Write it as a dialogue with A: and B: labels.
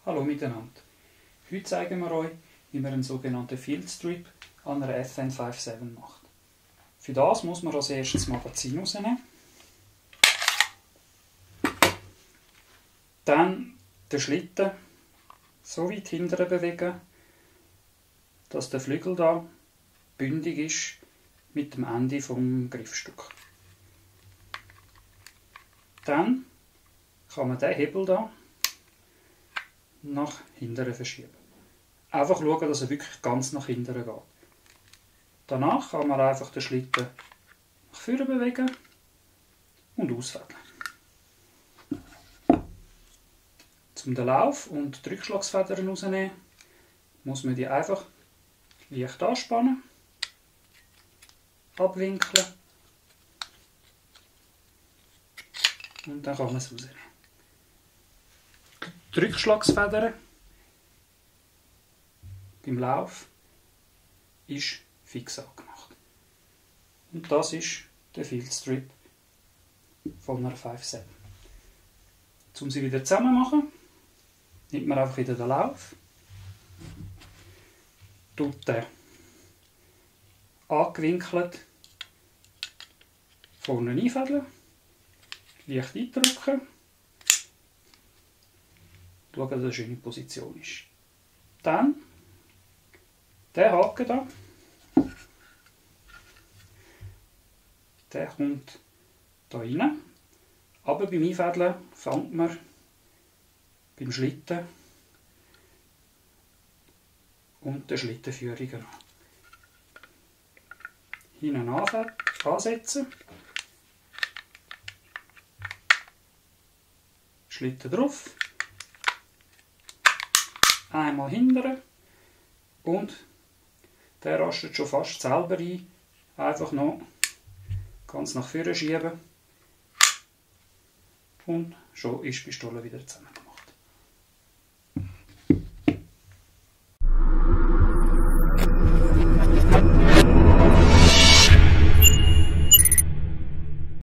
A: Hallo miteinander. Heute zeigen wir euch, wie man einen sogenannten Field Strip an einer FN57 macht. Für das muss man als erstes das Magazin rausnehmen. Dann den Schlitten so weit hinten bewegen, dass der Flügel da bündig ist mit dem Ende vom Griffstück. Dann kann man den Hebel da nach hinten verschieben. Einfach schauen, dass er wirklich ganz nach hinten geht. Danach kann man einfach den Schlitten nach vorne bewegen und ausfädeln. Um den Lauf und die Rückschlagsfedern rauszunehmen, muss man die einfach leicht anspannen, abwinkeln und dann kann man es rausnehmen. Die Rückschlagsfedern beim Lauf ist fix angemacht. Und das ist der Field Strip von einer 57. Um sie wieder zusammen zu machen, nimmt man einfach wieder den Lauf, tut den angewinkelt vorne einfädeln, leicht eindrücken, schauen, dass er eine schöne Position ist. Dann der Haken da, der kommt hier rein, aber beim Einfädeln fängt man beim Schlitten und der Schlittenführung an. Hinten ansetzen, Schlitten drauf, einmal hinten und der rastet schon fast selber ein. Einfach noch ganz nach vorne schieben und schon ist die Pistole wieder zusammen.